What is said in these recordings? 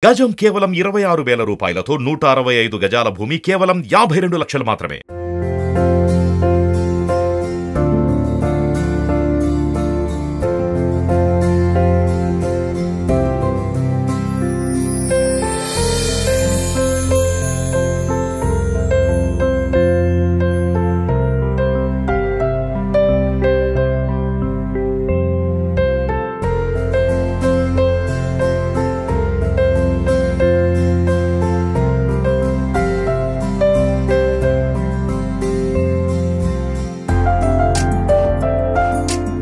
గజం కేవలం 26,000 రూపాయలతో 165 గజాల భూమి కేవలం 52 లక్షలు మాత్రమే.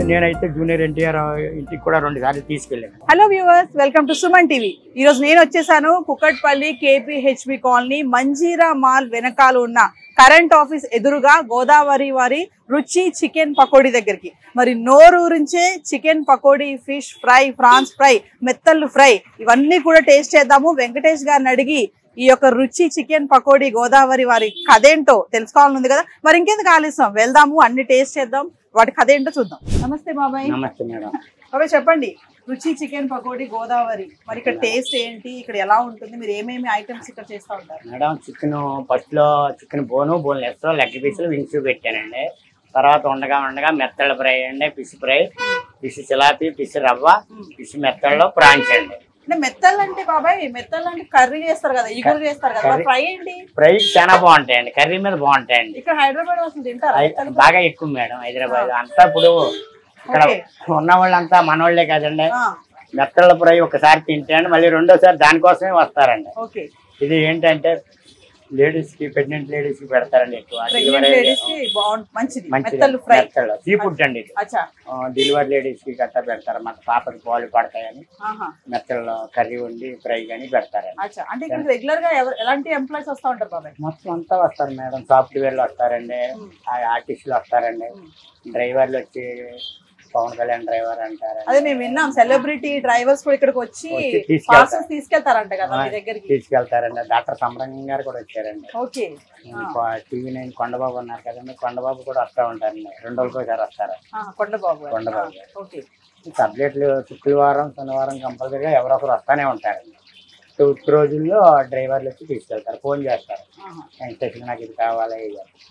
నేనైతే జూనియర్ ఎన్టీఆర్ ఇంటికి కూడా 2 సార్లు తీసుకెళ్ళాను. Hello viewers, welcome to Suman TV. ఈ రోజు నేను వచ్చేసాను Kukatpally KPHB colony Manjeera mall వెనకాల ఉన్న కరెంట్ ఆఫీస్ ఎదురుగా గోదావరి వారి రుచి చికెన్ పకోడీ దగ్గరికి. మరి నోరూరించే chicken pakodi, fish fry, prawns fry, మెత్తళ్ళు ఫ్రై ఇవన్నీ కూడా టేస్ట్ చేద్దాము. వెంకటేష్ గారిని అడిగి ఈ యొక్క రుచి చికెన్ పకోడీ గోదావరి వారి కథేంటో తెలుసుకోవాలనుంది కదా. మరి ఇంకెందుకు ఆలస్యం, వెళ్దాము, అన్ని టేస్ట్ చేద్దాం, వాటి కథ ఏంటో చూద్దాం. నమస్తే బాబాయ్. నమస్తే మేడం. బాబాయ్ చెప్పండి, రుచి చికెన్ పకోడీ గోదావరి, మరి ఇక్కడ టేస్ట్ ఏంటి, ఇక్కడ ఎలా ఉంటుంది, మీరు ఏమేమి ఐటమ్స్ ఇక్కడ చేస్తూ ఉంటారు? మేడం చికెన్ ఫస్ట్ లో చికెన్ బోన్లెస్ లెగ్ పీసులు వింగ్స్ పెట్టానండి. తర్వాత ఉండగా మెత్తళ్ళ ఫ్రై అండి, ఫిష్ ఫ్రై, ఫిష్ చిలాపి, ఫిష్ రవ్వ, ఫిష్ మెత్తళ్ళు, ప్రాన్స్ అండి. అంటే మెత్తళ్ళు అంటే బాబాయ్, మెత్తళ్ళు అంటే కర్రీ చేస్తారు కదా, ఇగురు చేస్తారు కదా, ఫ్రై ఏంటి? ఫ్రై చాలా బాగుంటాయండి, కర్రీ మీద బాగుంటాయండి. ఇక్కడ హైదరాబాద్ అసలు తింటారు బాగా ఎక్కువ మేడం. హైదరాబాద్ అంతా ఇప్పుడు ఇక్కడ ఉన్న వాళ్ళంతా మనోళ్లే కదండి. మెత్తళ్ళ ఫ్రై ఒకసారి తింటాండి, మళ్ళీ రెండోసారి దానికోసమే వస్తారండి. ఇది ఏంటంటే లేడీస్ కి, ప్రెగ్నెంట్ లేడీస్ కి పెడతారండి ఎక్కువ. సీ ఫుడ్ అండి ఇది. డెలివరీ లేడీస్ కి గట్టా పెడతారు, మన పాపకి పాలు పడతాయని మెత్తల్లో కర్రీ వండి ఫ్రై కానీ పెడతారండి. అంటే ఇక్కడ రెగ్యులర్ గా ఎలాంటి ఎంప్లాయీస్ వస్తూ ఉంటారు బాబాయ్? మొత్తం అంతా వస్తారు మేడం. సాఫ్ట్వేర్లు వస్తారండి, ఆర్టిస్టులు వస్తారండి, డ్రైవర్లు వచ్చి పవన్ కళ్యాణ్ డ్రైవర్ అంటారు. అదే మేము విన్నాం, సెలబ్రిటీ డ్రైవర్స్ కూడా ఇక్కడికి వచ్చి తీసుకెళ్తారంట కదా మీ దగ్గరికి. తీసుకెళ్తారండి. డాక్టర్ సంబరంగం గారు కూడా వచ్చారండి. TV9 కొండబాబు ఉన్నారు కదండి, కొండబాబు కూడా వస్తూ ఉంటారండి. 2 రోజులకి ఒకసారి వస్తారు కొండబాబు. సబ్జెక్టులు శుక్రవారం శనివారం కంపల్సరీగా ఎవరో ఒకరు వస్తూనే ఉంటారండి. ఉత్తి రోజుల్లో డ్రైవర్లు వచ్చి తీసుకెళ్తారు, ఫోన్ చేస్తారు, స్టేషన్ నాకు ఇది కావాలి.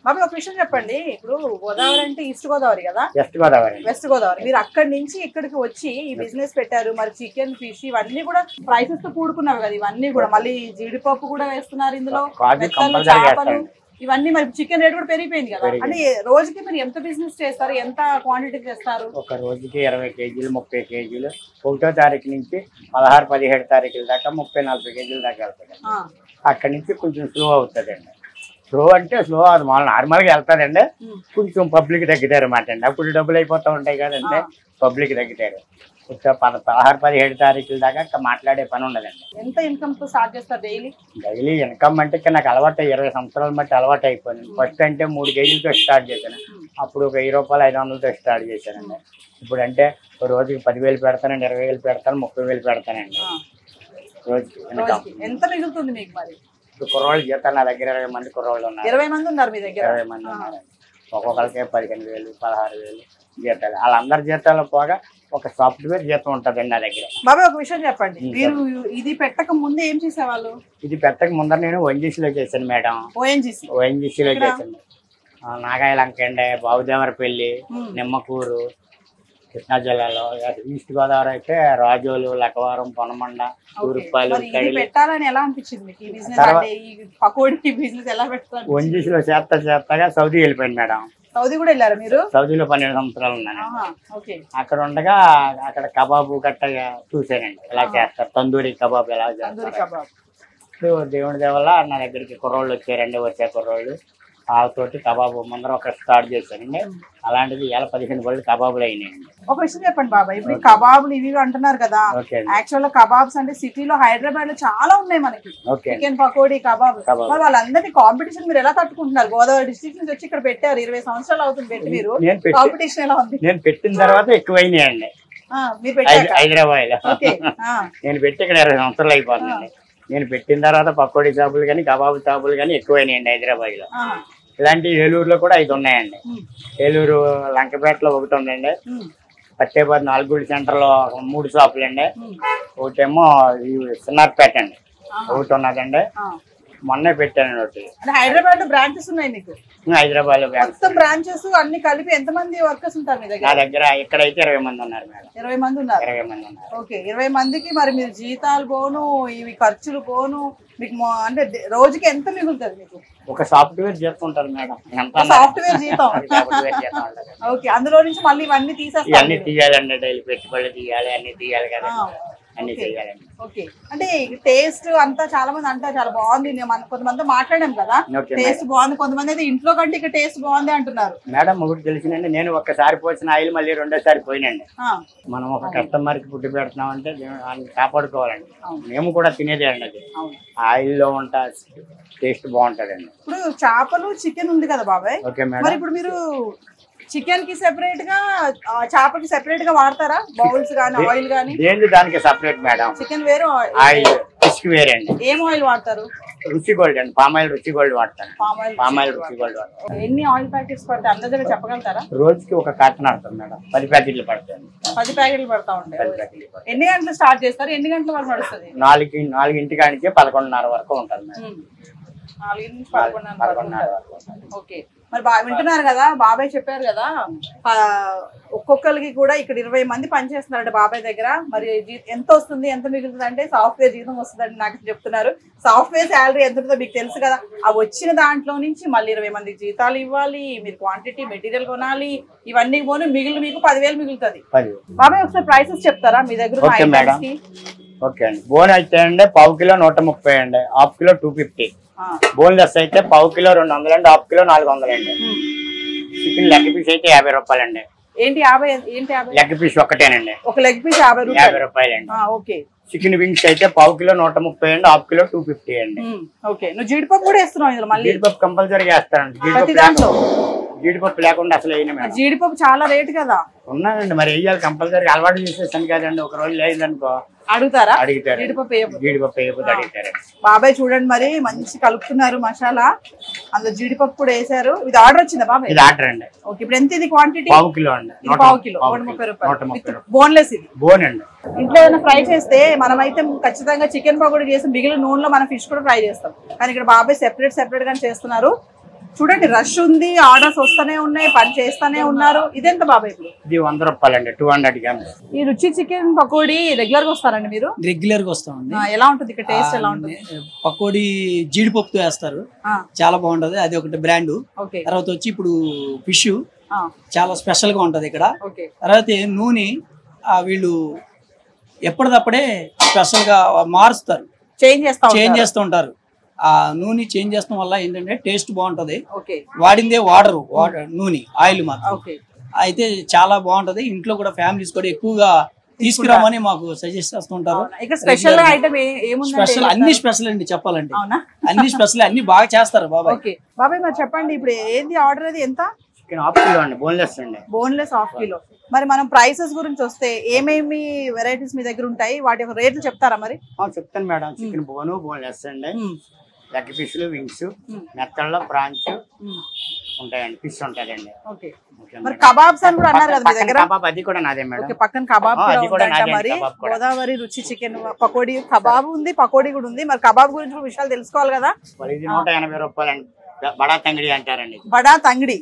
బాబు ఒక విషయం చెప్పండి, ఇప్పుడు గోదావరి అంటే ఈస్ట్ గోదావరి కదా, వెస్ట్ గోదావరి, మీరు అక్కడి నుంచి ఇక్కడికి వచ్చి ఈ బిజినెస్ పెట్టారు. మరి చికెన్, ఫిష్ ఇవన్నీ కూడా ప్రైసెస్ తో కూడుకున్నావు కదా, ఇవన్నీ కూడా మళ్ళీ జీడిపప్పు కూడా వేస్తున్నారు ఇందులో, చేపలు ఇవన్నీ. మరి చికెన్ రేట్ కూడా పెరిగిపోయింది కదా, అంటే రోజుకి మీరు ఎంత బిజినెస్ చేస్తారు, ఎంత క్వాంటిటీ చేస్తారు? ఒక రోజుకి 20 కేజీలు 30 కేజీలు 1వ తారీఖు నుంచి 16-17 తారీఖుల దాకా 30-40 కేజీల దాకా వెళ్తుంది. అక్కడి నుంచి కొంచెం స్లో అవుతుందండి. స్లో అంటే స్లో అది నార్మల్గా వెళ్తారండి, కొంచెం పబ్లిక్ తగ్గుతారు అన్నమాట అండి. అప్పుడు డబ్బులు అయిపోతూ ఉంటాయి కదండి, పబ్లిక్ తగ్గుతారు. 16-17 తారీఖుల దాకా మాట్లాడే పని ఉండదండి. ఎంత ఇన్కమ్ తో స్టార్ట్ చేస్తారు డైలీ? డైలీ ఇన్కమ్ అంటే నాకు అలవాటు 20 సంవత్సరాల బట్టి అలవాటు అయిపోయింది. ఫస్ట్ అంటే 3 కేజీలతో స్టార్ట్ చేశాను, అప్పుడు ఒక 1000 రూపాయలు 500తో స్టార్ట్ చేశానండి. ఇప్పుడు అంటే రోజుకి 10,000 పెడతానండి, 20,000 పెడతాను, 30,000 పెడతానండి రోజుకి. ఎంత మిగులుతుంది మీకు? మరి ఇప్పుడు కుర్రోళ్ళు జీతాలు నా దగ్గర 20 మంది కుర్రోళ్ళు ఉన్నారు. 20 మంది ఉన్నారు మీ దగ్గర? 20 మంది ఉన్నారండి. ఒక్కొక్కరికి 15,000 16,000 జీతాలు. వాళ్ళందరి జీతాలు పోగా ఒక సాఫ్ట్వేర్ జీతం ఉంటుందండి నా దగ్గర. బాబాయ్ ఒక విషయం చెప్పండి, మీరు ఇది పెట్టక ముందు ఏం చేసేవాళ్ళు? ఇది పెట్టక ముందర నేను ONGCలో చేశాను మేడం. ONGCలో చేశాను. నాగాయలంక అండి, బాబుదేవరపల్లి, నిమ్మకూరు, కృష్ణా జిల్లాలో. ఈస్ట్ గోదావరి అయితే రాజోలు, లక్కవరం, పొనమండ, తూర్పాలు. పెట్టాలని ఎలా అనిపించింది మీకు? ONGCలో చేస్తగా సౌదీ వెళ్ళిపోయింది మేడం. సౌదీ కూడా వెళ్ళారు మీరు? సౌదీలో 12 సంవత్సరాలు ఉన్నాను. అక్కడ ఉండగా అక్కడ కబాబు గట్ట చూసానండి, ఎలా చేస్తారు, తందూరి కబాబ్ ఎలా చేస్తారు. దేవుడి దేవల్ల నా దగ్గరికి కుర్రోళ్ళు వచ్చారండి. వచ్చే కుర్రోళ్ళు వాళ్ళతోటి కబాబు ముందర ఒక స్టార్ట్ చేశానండి. అలాంటిది ఇలా 15 బళ్ళు కబాబులు అయినాయండి. ఒక విషయం చెప్పండి బాబాయ్, ఇప్పుడు కబాబులు ఇవి అంటున్నారు కదా, యాక్చువల్ గా కబాబ్స్ అంటే సిటీలో హైదరాబాద్ లో చాలా ఉన్నాయి మనకి, చికెన్ పకోడీ, కబాబ్. మరి వాళ్ళందరినీ కాంపిటీషన్ మీరు ఎలా తట్టుకుంటున్నారు? గోదావరి డిస్ట్రిక్ట్ నుంచి వచ్చి ఇక్కడ పెట్టారు, 20 సంవత్సరాలు అవుతుంది పెట్టి, మీరు కాంపిటీషన్ ఎలా ఉంది? నేను పెట్టిన తర్వాత ఎక్కువైనాయండి హైదరాబాద్ లో. నేను పెట్టి ఇక్కడ 20 సంవత్సరాలు అయిపోతుందండి. నేను పెట్టిన తర్వాత పకోడీ షాపులు కానీ కబాబు షాపులు కానీ ఎక్కువైనాయండి హైదరాబాద్ లో. ఇలాంటి ఏలూరులో కూడా 5 ఉన్నాయండి. ఏలూరు లంకపేటలో ఒకటి ఉందండి, పత్తేబాద్ 4 గుడి సెంటర్ లో 3 షాపులు అండి. ఒకటేమో సిన్నార్పేట అండి, ఒకటి ఉన్నదండి. మొన్నే పెట్టాను ఒకటి. హైదరాబాద్ లో బ్రాంచెస్ ఉన్నాయి మీకు? హైదరాబాద్ లో మొత్తం బ్రాంచెస్ అన్ని కలిపి ఎంత మంది వర్కర్స్ ఉంటారు మీ దగ్గర? నా దగ్గర ఇక్కడైతే 20 మంది ఉన్నారు మేడం. 20 మంది ఉన్నారు. 20 మంది ఉన్నారు. ఓకే, 20 మందికి మరి మీరు జీతాలు పోను, ఇవి ఖర్చులు పోను, మీకు అంటే రోజుకి ఎంత మిగులుతుంది మీకు? ఒక సాఫ్ట్వేర్ చేస్తుంటారు మేడం. సాఫ్ట్వేర్ జీతం. ఓకే, అందులో నుంచి మళ్ళీ ఇవన్నీ తీసేస్తారు? అన్ని తీయాలండి, డైలీ పెట్టుబడులు తీయాలి, అన్ని తీయాలి కదా, అన్ని చేయాలండి. ఓకే, అంటే టేస్ట్ అంతా చాలా మంది అంటారు చాలా బాగుంది, కొంతమంది మాట్లాడాం కదా టేస్ట్ బాగుంది, కొంతమంది అయితే ఇంట్లో కంటే ఇక్కడ టేస్ట్ బాగుంది అంటున్నారు. మేడం ఒకటి తెలిసిందండి, నేను ఒక్కసారి పోసిన ఆయిల్ మళ్ళీ 2వ సారి పోయినండి. మనం ఒక కస్టమర్ కి ఫుడ్ పెడుతున్నామంటే కాపాడుకోవాలండి. మేము కూడా తినేదే అండి, అది ఆయిల్ లో ఉంటా టేస్ట్ బాగుంటదండి. ఇప్పుడు చేపలు చికెన్ ఉంది కదా బాబాయ్, మరి ఇప్పుడు మీరు చికెన్ కి సెపరేట్ గా చేపకి సెపరేట్ గా వాడతారా? బౌల్స్ గానీ ఆయిల్ గానీ? ఏంటి దానికి సెపరేట్ మేడం. చికెన్ వేరు, ఆయిల్ ఫిష్ కి వేరే అండి. ఏం ఆయిల్ వాడతారు? రుచి గోల్డ్ అండి, పామాయిల్ రుచి గోల్డ్ వాడతాను. పామాయిల్ రుచి గోల్డ్ వాడతాను. ఎన్ని ఆయిల్ ప్యాకెట్స్ పడతాయి అందాజగా చెప్పగలుగుతారా? రోజుకి ఒక కార్టన్ ఆడతాం మేడం. 10 ప్యాకెట్లు పడతాయి. 10 ప్యాకెట్లు పడతా ఉంటాయి. 10 ప్యాకెట్లు. ఎన్ని గంటలు స్టార్ట్ చేస్తారు, ఎన్ని గంటల వరకు నడుస్తుంది? 4 కానించి 11:30 వరకు ఉంటుంది మేడం. 4 నుంచి 11:30 వరకు. ఓకే, మరి వింటున్నారు కదా, బాబాయ్ చెప్పారు కదా ఒక్కొక్కరికి కూడా ఇక్కడ 20 మంది పనిచేస్తున్నారంటే బాబాయ్ దగ్గర. మరి ఎంత వస్తుంది, ఎంత మిగులుతుంది అంటే సాఫ్ట్వేర్ జీతం వస్తుందని నాకు చెప్తున్నారు. సాఫ్ట్వేర్ శాలరీ ఎంత ఉంటుందో మీకు తెలుసు కదా, ఆ వచ్చిన దాంట్లో నుంచి మళ్ళీ 20 మందికి జీతాలు ఇవ్వాలి, మీరు క్వాంటిటీ మెటీరియల్ కొనాలి, ఇవన్నీ పోను మిగిలిన మీకు 10,000 మిగులుతుంది. బాబాయ్ ఒకసారి ప్రైసెస్ చెప్తారా మీ దగ్గర? ఓకే అండి, బోన్ అయితే అండి 1/2 కిలో 130 అండి, 1/2 కిలో 250. బోన్లెస్ అయితే 1/2 కిలో 200 అండి, 1/2 కిలో 400 అండి. చికెన్ లెగ్ పీస్ అయితే 50 రూపాయలండి. ఏంటి 50? ఏంటి 50? లెగ్ పీస్ ఒకటేనండి, ఒక లెగ్ పీస్ 50 రూపాయలండి. ఓకే. చికెన్ వింగ్స్ అయితే 1/2 కిలో 130 అండి, 1/2 కిలో 250 అండి. ఓకే, నువ్వు జీడిపప్పు కూడా వేస్తున్నావు ఇందులో? మళ్ళీ జీడిపప్పు కంపల్సరీ వేస్తానండి. జీడిపప్పు లేకుండా అసలు వేయను. జీడిపప్పు చాలా రేట్ కదా. ఉన్నానండి, మరి వేయాలి కంపల్సరీ. అలవాటు చేసేసాను కదండి, ఒక రోజు లేదనుకో అడుగుతారా? అడుగుతారు. జీడిపప్పు అడుగుతారు. బాబాయ్ చూడండి, మరి మంచి కలుపుతున్నారు మసాలా, అందులో జీడిపప్పు కూడా వేసారు. ఇది ఆర్డర్ వచ్చిందా బాబాయ్? ఇది ఆర్డర్ అండి. ఓకే, ఇప్పుడు ఎంత ఇది క్వాంటిటీ? 1/2 కిలో అండి. 1/2 కిలో 130 రూపాయలు. బోన్లెస్ ఇది. బోన్ అండి. ఇంట్లో ఏదైనా ఫ్రై చేస్తే మనమైతే ఖచ్చితంగా చికెన్ పకోడీ చేసి మిగిలిన నూనెలో మనం ఫిష్ కూడా ఫ్రై చేస్తాం, కానీ ఇక్కడ బాబాయ్ సెపరేట్ గా చేస్తున్నారు. చూడండి, రష్ ఉంది, ఆర్డర్స్ వస్తూనే ఉన్నాయి, పని చేస్తూనే ఉన్నారు. ఇదెంత బాబాయ్? ఇది 100 రూపాయలండి, 200 గ్రామ్స్. ఈ రుచి చికెన్ పకోడీ రెగ్యులర్ గా వస్తారండి మీరు? రెగ్యులర్ గా వస్తామండి. ఎలా ఉంటుంది ఇక్కడ టేస్ట్? ఎలా ఉంటుంది? పకోడీ జీడిపప్పుతో వేస్తారు, చాలా బాగుంటది, అది ఒకటి బ్రాండ్. తర్వాత వచ్చి ఇప్పుడు ఫిష్ చాలా స్పెషల్ గా ఉంటది ఇక్కడ. తర్వాత నూనె వీళ్ళు ఎప్పటిదప్పుడే స్పెషల్ గా మారుస్తారు, చేంజ్ చేస్తూ ఉంటారు. ఆ నూనె చేంజ్ చేస్తాం వల్ల ఏంటంటే టేస్ట్ బాగుంటది. వాడిందే వాటర్ నూనె, ఆయిల్ మాత్రం. అయితే చాలా బాగుంటది. ఇంట్లో కూడా ఫ్యామిలీస్ కూడా ఎక్కువగా తీసుకురామని మాకు సజెస్ట్ చేస్తుంటారు. స్పెషల్ అన్ని స్పెషల్ అండి చెప్పాలంటే, అన్ని స్పెషల్, అన్ని బాగా చేస్తారు బాబాయ్. బాబాయ్ మరి చెప్పండి, ఇప్పుడు ఏంది ఆర్డర్? అది ఎంత? చికెన్ 1/2 కిలో అండి, బోన్లెస్ అండి. Boneless 1/2 kilo. మరి మనం ప్రైసెస్ గురించి వస్తే ఏమేమి వెరైటీస్ మీ దగ్గర ఉంటాయి, వాటి యొక్క రేట్లు చెప్తారా? మరి చెప్తాను మేడం. చికెన్ బోన్లెస్ అండి, లెగ్ పీసులు, వింగ్స్, మెత్తల్లో ప్రాన్స్ ఉంటాయండి, ఫిష్ ఉంటదండి. మరి కబాబ్స్ అని కూడా అన్నారు కదా మీ దగ్గర? కబాబ్ అది కూడా నాదే మేడం. పక్కన కబాబ్ కూడా మరి గోదావరి రుచి చికెన్ పకోడీ కబాబ్ ఉంది, పకోడీ కూడా ఉంది. మరి కబాబ్ గురించి కూడా విషయాలు తెలుసుకోవాలి కదా. ఇది 180 రూపాయలండి, బడా తంగిడి అంటారండి. బడా తంగిడి.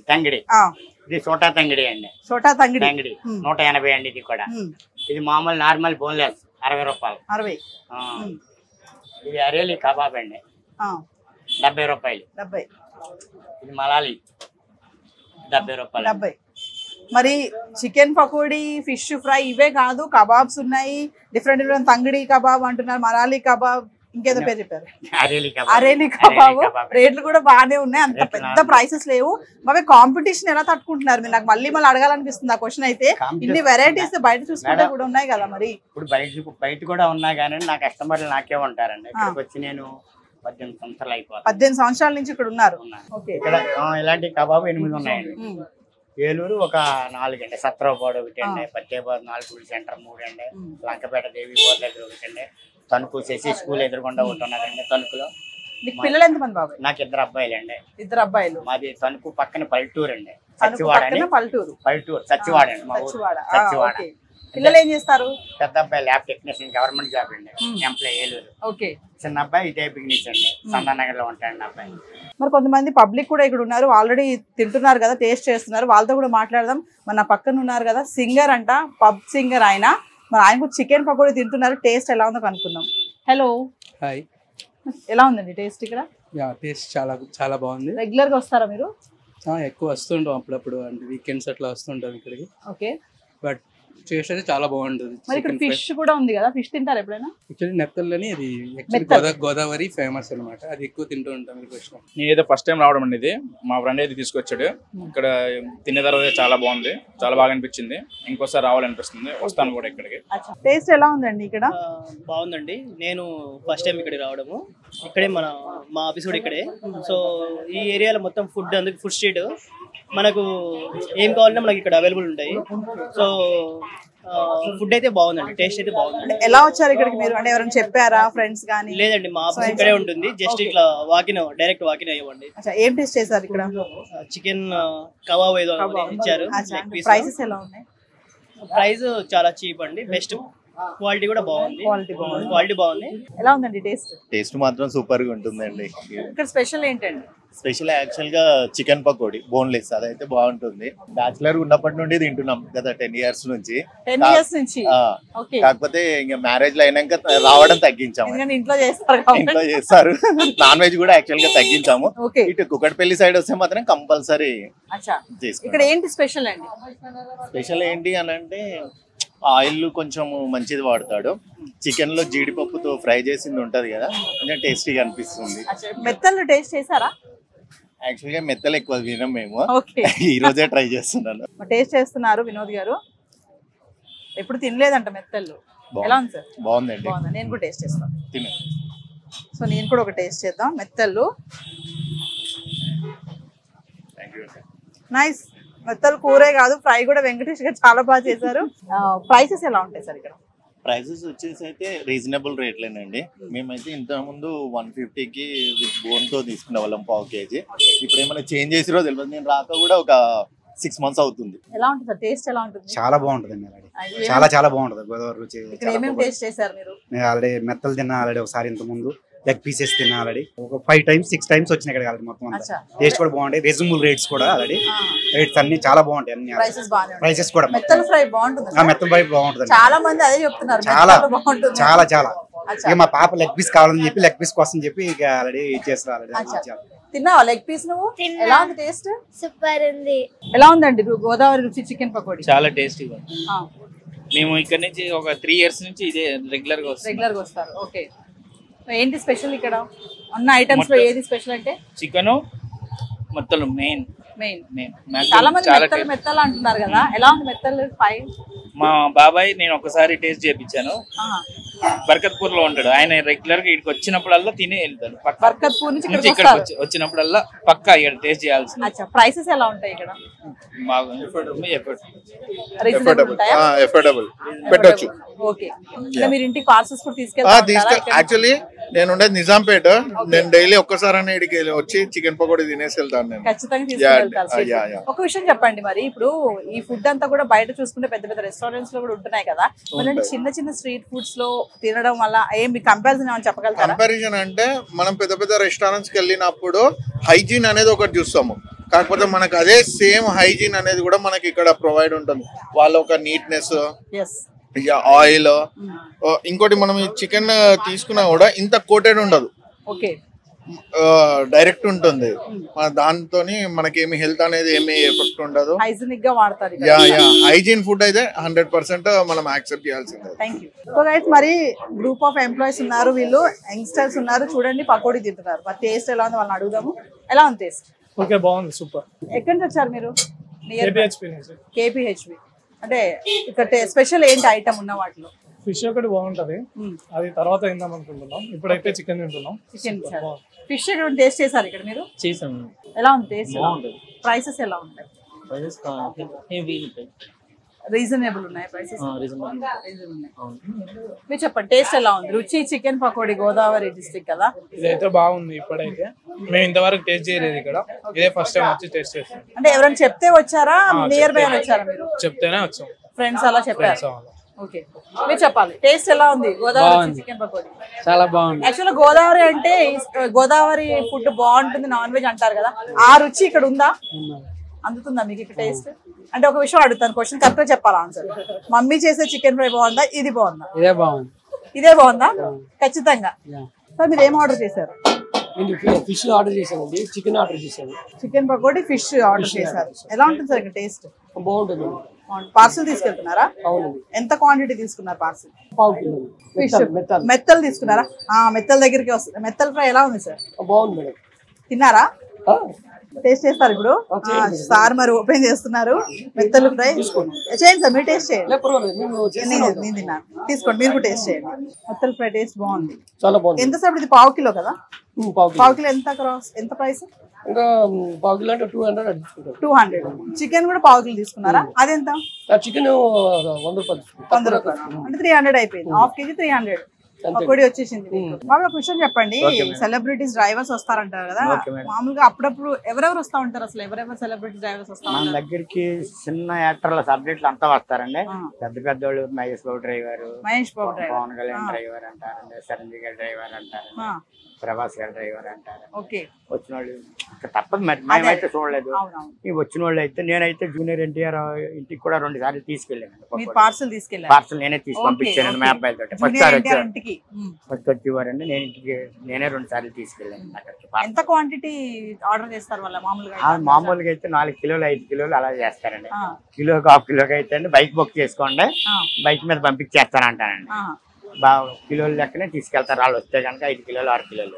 ఇది చోటా తంగిడి అండి. చోటా తంగిడి 180 అండి. ఇది కూడా ఇది మామూలు నార్మల్ బోన్లెస్ 60 రూపాయలు. 60. ఇది అరేలి కబాబ్ అండి, 70 రూపాయలు. 70. ఇది మలాలి 70 రూపాయలు. 70. మరి చికెన్ పకోడీ, ఫిష్ ఫ్రై ఇవే కాదు, కబాబ్స్ ఉన్నాయి, డిఫరెంట్ తంగిడి కబాబ్ అంటున్నారు, మరాలి కబాబ్, ఇంకేదో పేరు చెప్పారు, అరేలి కబాబ్. రేట్లు కూడా బాగానే ఉన్నాయి, అంత పెద్ద ప్రైసెస్ లేవు. బాబాయ్ కాంపిటీషన్ ఎలా తట్టుకుంటున్నారు మీరు? నాకు మళ్ళీ అడగాలనిపిస్తుంది ఆ క్వశ్చన్. అయితే ఇన్ని వెరైటీస్ బయట చూసుకుంటే కూడా ఉన్నాయి కదా, మరి ఇప్పుడు బయట కూడా ఉన్నాయి కానీ నా కస్టమర్లు నాకే ఉంటారండి. ఇక్కడికి వచ్చి నేను 18 సంవత్సరాలు అయిపోయింది. 18 సంవత్సరాల నుంచి ఇక్కడ ఉన్నారు. ఇక్కడ ఇలాంటి కబాబు 8 ఉన్నాయండి. ఏలూరు ఒక 4 అండి, సత్రపాడు ఒకటి అండి, పత్తేబాద్ 4 గుడి సెంటర్ 3 అండి, లంకపేట దేవి బోర్ దగ్గర ఒకటి అండి, తణుకు శశి స్కూల్ ఎదురుకుండా ఒకటి ఉన్నదండి. తణుకులో పిల్లలు ఎంతమంది బాబాయ్? నాకు 2 అబ్బాయిలు అండి. 2 అబ్బాయిలు. మాది తణుకు పక్కన పల్లెటూరు అండి. సచ్చివాడ పల్లెటూరు సచ్చివాడ అండి మా ఊరు సచ్చివాడ సచ్చివాడ. పిల్లలు ఏం చేస్తారు? పెద్ద అబ్బాయి ల్యాబ్ టెక్నీషియన్ గవర్నమెంట్ జాబ్ అండి, ఎంప్లాయ్ ఏలూరు. ఓకే. చిన్న అబ్బాయి ఇదే బిజినెస్ అండి, సందానగర్ లో ఉంటాడండి అబ్బాయి. మరి కొంతమంది పబ్లిక్ కూడా ఇక్కడ ఉన్నారు, ఆల్రెడీ తింటున్నారు కదా, టేస్ట్ చేస్తున్నారు, వాళ్ళతో కూడా మాట్లాడదాం. మన పక్కన ఉన్నారు కదా సింగర్ అంట, పబ్ సింగర్ ఆయన. మరి ఆయన కూడా చికెన్ పకోడీ తింటున్నారు, టేస్ట్ ఎలా ఉందో కనుక్కుందాం. Hello, hi. ఎలా ఉందండి టేస్ట్ ఇక్కడ? టేస్ట్ చాలా చాలా బాగుంది. రెగ్యులర్ గా వస్తారా మీరు? ఎక్కువ వస్తుంటాం అప్పుడప్పుడు, అంటే వీకెండ్స్ అట్లా వస్తుంటాం ఇక్కడికి. ఓకే. బట్ టేస్ట్ అయితే చాలా బాగుంటుంది. మరి ఇక్కడ ఫిష్ కూడా ఉంది కదా, ఫిష్ తింటారు ఎప్పుడైనా? యాక్చువల్లీ నెత్తల్లోని ఇది గోదావరి ఫేమస్ అనమాట, అది ఎక్కువ తింటూ ఉంటాం. నేనైతే ఫస్ట్ టైం రావడం అండి, ఇది మా ఫ్రెండ్ అయితే తీసుకొచ్చాడు. ఇక్కడ తిన్న తర్వాత చాలా బాగుంది, చాలా బాగా అనిపించింది. ఇంకోసారి రావాలనిపిస్తుంది, వస్తాను కూడా ఇక్కడికి. టేస్ట్ ఎలా ఉందండి ఇక్కడ? బాగుందండి. నేను ఫస్ట్ టైం ఇక్కడికి రావడము. ఇక్కడే మా ఆఫీస్ కూడా ఇక్కడే. సో ఈ ఏరియాలో మొత్తం ఫుడ్, అందుకు ఫుడ్ స్ట్రీట్, మనకు ఏం కావాలన్నా మనకి ఇక్కడ అవైలబుల్ ఉంటాయి. సో ఫుడ్ అయితే బాగుందండి, టేస్ట్ అయితే బాగుంది. ఎలా వచ్చారు ఇక్కడికి మీరు? అంటే ఎవరైనా చెప్పారా, ఫ్రెండ్స్ కానీ? లేదండి, మా ఆఫీస్ ఇక్కడే ఉంటుంది, జస్ట్ ఇట్లా డైరెక్ట్ వాకిన్ అయ్యండి. ఏం టేస్ట్ చేశారు ఇక్కడ? చికెన్ కబాబ్ ఏదో ఇచ్చారు. ప్రైసెస్ ఎలా ఉన్నాయి? ప్రైస్ చాలా చీప్ అండి, బెస్ట్ క్వాలిటీ కూడా బాగుంది. క్వాలిటీ బాగుంది. ఎలా ఉందండి టేస్ట్? టేస్ట్ మాత్రం సూపర్ గా ఉంటుందండి. ఇక్కడ స్పెషల్ ఏంటండి? స్పెషల్ యాక్చువల్ గా చికెన్ పకోడీ బోన్లెస్, అదైతే బాగుంటుంది. బ్యాచులర్ ఉన్నప్పటి నుండి తింటున్నాం కదా, 10 years నుంచి. 10 years నుంచి. కాకపోతే ఇంకా మ్యారేజ్ లో అయినాక రావడం తగ్గించాము. ఇంట్లో చేస్తారు. నాన్ వెజ్ కూడా యాక్చువల్ గా తగ్గించాము. ఇటు కుకట్పల్లి సైడ్ వస్తే మాత్రం కంపల్సరీ చేసుకుంటాం. ఇక్కడ ఏంటి స్పెషల్ అండి? స్పెషల్ ఏంటి అని అంటే ఆయిల్ కొంచెం మంచిది వాడతాడు. చికెన్ లో జీడిపప్పుతో ఫ్రై చేసింది ఉంటది కదా, కొంచెం టేస్టీగా అనిపిస్తుంది. మెత్తలు టేస్ట్ చేశారా? యాక్చువల్ గా మెత్తలు ఎక్కువ తినం మేము, ఈ రోజే ట్రై చేస్తున్నాను. టేస్ట్ చేస్తున్నారు వినోద్ గారు, ఎప్పుడు తినలేదంట మెత్తలు. ఎలా ఉంది సార్? బాగుందండి. నేను కూడా టేస్ట్ చేస్తాను. తినండి. సో నేను కూడా ఒక టేస్ట్ చేద్దాం. మెత్తలు నైస్. మెత్తలు కూరే కాదు, ఫ్రై కూడా వెంకటేష్ గారు చాలా బాగా చేశారు. ప్రైసెస్ ఎలా ఉంటాయి సార్ ఇక్కడ? ప్రైసెస్ వచ్చేసి అయితే రీజనబుల్ రేట్లేనండి. మేమైతే ఇంత ముందు 150కి విత్ బోన్ తో తీసుకునే వాళ్ళం, 1/2 kg. ఇప్పుడు ఏమైనా చేంజ్ చేసిరో తెలియదు, నేను రాక కూడా ఒక 6 months అవుతుంది. ఎలా ఉంటుంది సార్ టేస్ట్? ఎలా ఉంటుంది? చాలా బాగుంటుంది, చాలా చాలా బాగుంటుంది. గోదావరి రుచి. ఇక్కడ ఏమేమి టేస్ట్ చేశారు మీరు? నేను ఆల్రెడీ మెత్తలు తిన్నా, ఆల్రెడీ ఒకసారి ఇంత ముందు లెగ్ పీసెస్ తిన్నా, ఆల్రెడీ ఒక 5 times 6 times వచ్చినాయి ఇక్కడ ఆల్రెడీ. మొత్తం టేస్ట్ కూడా బాగుంటాయి, రీజనబుల్ రేట్స్ కూడా, ఆల్రెడీ రేట్స్ అన్ని చాలా బాగుంటాయి. అన్ని ప్రైసెస్ కూడా. మెత్తలు ఫ్రై బాగుంటుంది. మెత్తలు ఫ్రై బాగుంటుంది, చాలా మంది అదే చెప్తున్నారు. చాలా చాలా చాలా. ఇక మా పాప లెగ్ పీస్ కావాలని చెప్పి లెగ్ పీస్ కోసం చెప్పి ఇక ఆల్రెడీ ఇచ్చేస్తారు. ఆల్రెడీ తిన్నావా లెగ్ పీస్ నువ్వు? ఎలా ఉంది టేస్ట్? సూపర్ ఉంది. ఎలా ఉందండి గోదావరి రుచి చికెన్ పకోడీ? చాలా టేస్టీగా. మేము ఇక్కడ నుంచి ఒక 3 years నుంచి ఇదే రెగ్యులర్ గా వస్తారు. ఓకే. ఏంటి స్పెషల్ ఇక్కడ ఉన్న ఐటమ్స్ లో? ఏది స్పెషల్ అంటే? చికెన్ మెత్తలు మెయిన్. చాలా మంది మెత్తలు అంటున్నారు కదా, ఎలా ఉంది మెత్తలు? మా బాబాయ్ నేను ఒకసారి టేస్ట్ చేయించాను, బర్కత్పూర్ లో ఉంటాడు ఆయన. రెగ్యులర్ గా ఇక్కడికి వచ్చినప్పుడల్లా తినే వెళ్తాడు. బర్కత్పూర్ నుంచి ఇక్కడికి వచ్చినప్పుడల్లా పక్కా ఇక్కడ టేస్ట్ చేయాల్సింది. ప్రైసెస్ ఎలా ఉంటాయి ఇక్కడ? ఎఫోర్డబుల్ పెట్టొచ్చు. ఓకే. మీరు ఇంటికి పార్సల్స్ కూడా తీసుకెళ్తారా? యాక్చువల్లీ నేను ఉండేది నిజాంపేట. నేను డైలీ ఒక్కసారి ఇక్కడికి వచ్చి చికెన్ పకోడీ తినేసి వెళ్తాను. నేను ఖచ్చితంగా తీసుకెళ్తాను. ఒక విషయం చెప్పండి, మరి ఇప్పుడు ఈ ఫుడ్ అంతా కూడా బయట చూసుకుంటే పెద్ద పెద్ద రెస్టారెంట్స్ లో కూడా ఉంటున్నాయి కదా, చిన్న చిన్న స్ట్రీట్ ఫుడ్స్ లో తినడం వల్ల ఏమి కంపారిజన్ ఏమని చెప్పగలుగుతారా? కంపారిజన్ అంటే మనం పెద్ద పెద్ద రెస్టారెంట్స్ కి వెళ్ళినప్పుడు హైజీన్ అనేది ఒకటి చూస్తాము, కాకపోతే మనకు అదే సేమ్ హైజీన్ అనేది కూడా మనకి ఇక్కడ ప్రొవైడ్ ఉంటుంది. వాళ్ళ ఒక నీట్నెస్, ఆయిల్, ఇంకోటి మనం చికెన్ తీసుకున్నా కూడా ఇంత కోటెడ్ ఉండదు, డైరెక్ట్ ఉంటుంది. దాంతో మనకేమి హెల్త్ అనేది ఏమి ఎఫెక్ట్ ఉండదు. హైజీన్ ఫుడ్ అయితే 100% మనం యాక్సెప్ట్ చేయాల్సిందే. మరి గ్రూప్ ఆఫ్ ఎంప్లాయీస్ ఉన్నారు, వీళ్ళు యంగ్స్టర్స్ ఉన్నారు, చూడండి పకోడీ తింటున్నారు. మరి టేస్ట్ ఎలా ఉంది వాళ్ళని అడుగుదాము. ఎలా ఉంది టేస్ట్? ఓకే, బాగుంది, సూపర్. ఎక్కడి నుంచి వచ్చారు మీరు? KPHB. అంటే ఇక్కడ స్పెషల్ ఏంటి ఐటమ్ ఉన్న వాటిలో? ఫిష్ ఒకటి బాగుంటది, అది తర్వాత తిందాం అనుకుంటున్నాం. ఇప్పుడైతే చికెన్ తింటున్నాం. ఫిష్ టేస్ట్ చేశారు ఇక్కడ మీరు? చేసాము. ఎలా ఉంది టేస్ట్? ప్రైసెస్ ఎలా ఉంటాయి? రీజనబుల్ ఉన్నాయి ప్రైసెస్? మీరు చెప్పండి టేస్ట్ ఎలా ఉంది? రుచి చికెన్ పకోడీ గోదావరి డిస్ట్రిక్ట్ కదా, ఇదైతే బాగుంది. ఇప్పుడైతే మేము ఇంతవరకు టేస్ట్ చేయలేదు ఇక్కడ, ఇదే ఫస్ట్ టైం వచ్చి టేస్ట్ చేస్తాం. అంటే ఎవరైనా చెప్తే వచ్చారా, నియర్ బై వచ్చారా మీరు? చెప్తేనే వచ్చాం, ఫ్రెండ్స్ అలా చెప్పారు. ఓకే, మీరు చెప్పాలి టేస్ట్ ఎలా ఉంది గోదావరి చికెన్ పకోడీ? చాలా బాగుంది. యాక్చువల్గా గోదావరి అంటే గోదావరి ఫుడ్ బాగుంటుంది, నాన్ వెజ్ అంటారు కదా, ఆ రుచి ఇక్కడ ఉందా? అందుతుందా మీకు ఇక్కడ టేస్ట్? అంటే ఒక విషయం అడుగుతాను, క్వశ్చన్ కరెక్ట్ గా చెప్పాలి ఆన్సర్. మమ్మీ చేసే చికెన్ ఫ్రై బాగుందా, ఇది బాగుందా? ఇదే బాగుంది. ఇదే బాగుందా? ఖచ్చితంగా. సార్ మీరు ఏం ఆర్డర్ చేశారు? ఫిష్ ఆర్డర్ చేశానండి, చికెన్ ఆర్డర్ చేశాను. చికెన్ పకోడీ ఫిష్ ఆర్డర్ చేశారు. ఎలా ఉంటుంది సార్ ఇక్కడ టేస్ట్? బాగుంటుంది. పార్సల్ తీసుకెళ్తున్నారా? అవునండి. ఎంత క్వాంటిటీ తీసుకున్నారు పార్సల్? పావు కిలో ఫిష్ మెత్తలు తీసుకున్నారా? మెత్తల దగ్గరికి వస్తుంది. మెత్తల ఫ్రై ఎలా ఉంది సార్? బాగుంది మేడం. తిన్నారా? టేస్ట్ చేస్తారు ఇప్పుడు? సార్ మరి ఓపెన్ చేస్తున్నారు మెత్తలు ఫ్రై. చేయండి సార్, మీరు టేస్ట్ చేయండి. నేను తిన్నాను, తీసుకోండి మీరు కూడా టేస్ట్ చేయండి. మెత్తల ఫ్రై టేస్ట్ బాగుంది, చాలా బాగుంది. ఎంత సార్ ఇది? పావు కిలో కదా? పావు కిలో ఎంత ప్రైస్? ఇంకా పావు కిలో అంటే 200. 200. చికెన్ కూడా పావు కిలో తీసుకున్నారా? అదెంత? చికెన్ 100 రూపాయలు. 100 రూపాయలు అంటే 300 అయిపోయింది. హాఫ్ కేజీ 300 పకోడీ వచ్చేసింది. బాబా క్వశ్చన్ చెప్పండి, సెలబ్రిటీస్ డ్రైవర్స్ వస్తారంటారు కదా, మామూలుగా అప్పుడప్పుడు ఎవరెవరు వస్తా ఉంటారు? అసలు ఎవరెవరు సెలబ్రిటీ డ్రైవర్స్ వస్తా మన దగ్గరికి? చిన్న యాక్టర్ల సబ్జెక్టులు అంతా వస్తారండి. పెద్ద పెద్దోళ్ళు మహేష్ బాబు డ్రైవర్, పవన్ కళ్యాణ్ డ్రైవర్ అంటారండి, చిరంజీవి గారి డ్రైవర్ అంటారు, ప్రభాస్ గారి డ్రైవర్ అంటారు. వచ్చిన వాళ్ళు తప్పదు, మరి మేమైతే చూడలేదు. ఈ వచ్చిన వాళ్ళు అయితే నేనైతే జూనియర్ ఎన్టీఆర్ ఇంటికి కూడా 2 సార్లు తీసుకెళ్ళాను. పార్సల్ నేనే తీసి పంపించాను మా అబ్బాయి తోటి. ఫస్ట్ వచ్చేవారండి, నేను ఇంటికి నేనే 2 సార్లు తీసుకెళ్ళాను. ఎంత క్వాంటిటీ ఆర్డర్ చేస్తారు వాళ్ళ మామూలుగా? మామూలుగా అయితే 4 కిలోలు 5 కిలోలు అలా చేస్తారండి. కిలోకి హాఫ్ కిలోకి అయితే అండి బైక్ బుక్ చేసుకోండి, బైక్ మీద పంపించేస్తానంటానండి. బాగా కిలోలు లెక్కనే తీసుకెళ్తారు వాళ్ళు వస్తే కనుక. 5 కిలోలు 6 కిలోలు,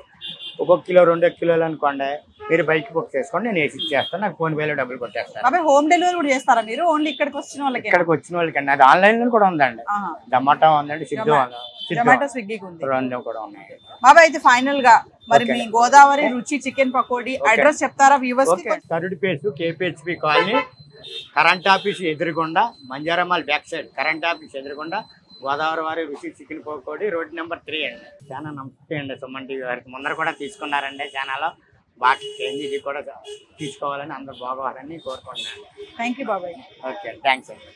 ఒక్కొక్క కిలో 2 కిలోలు అనుకోండి. మీరు బైక్ బుక్ చేసుకోండి, నేను వేసి ఇచ్చేస్తాను, నాకు ఫోన్ పేలో డబ్బులు కొట్టేస్తాను. హోమ్ డెలివరీ కూడా చేస్తారా మీరు? ఓన్లీ ఇక్కడికి వచ్చిన వాళ్ళకి? ఇక్కడికి వచ్చిన వాళ్ళకి అండి. అది ఆన్లైన్ లో కూడా ఉందండి. జొమాటో ఉందండి, జొమాటో స్విగ్గీ కూడా ఉన్నాయి. బాబా అయితే ఫైనల్ గా మరి మీ గోదావరి రుచి చికెన్ పకోడీ అడ్రస్ చెప్తారా వ్యూవర్స్ కి? Third phase KPHP colony, current office ఎదురుగుండా, Manjeera mall back side current office ఎదురుగుండా, గోదావరి వారి రుచి చికెన్ పకోడీ, రోడ్ నెంబర్ 3 అండి. చాలా నమస్తే అండి సుమన్ టీవీ వారికి. ముందర కూడా తీసుకున్నారండి ఛానల్, బాగా చేంజ్ ఇది కూడా తీసుకోవాలని అందరూ బాగోవాలని కోరుకుంటున్నాను. థ్యాంక్ యూ బాబాయ్. ఓకే, థ్యాంక్స్ అండి.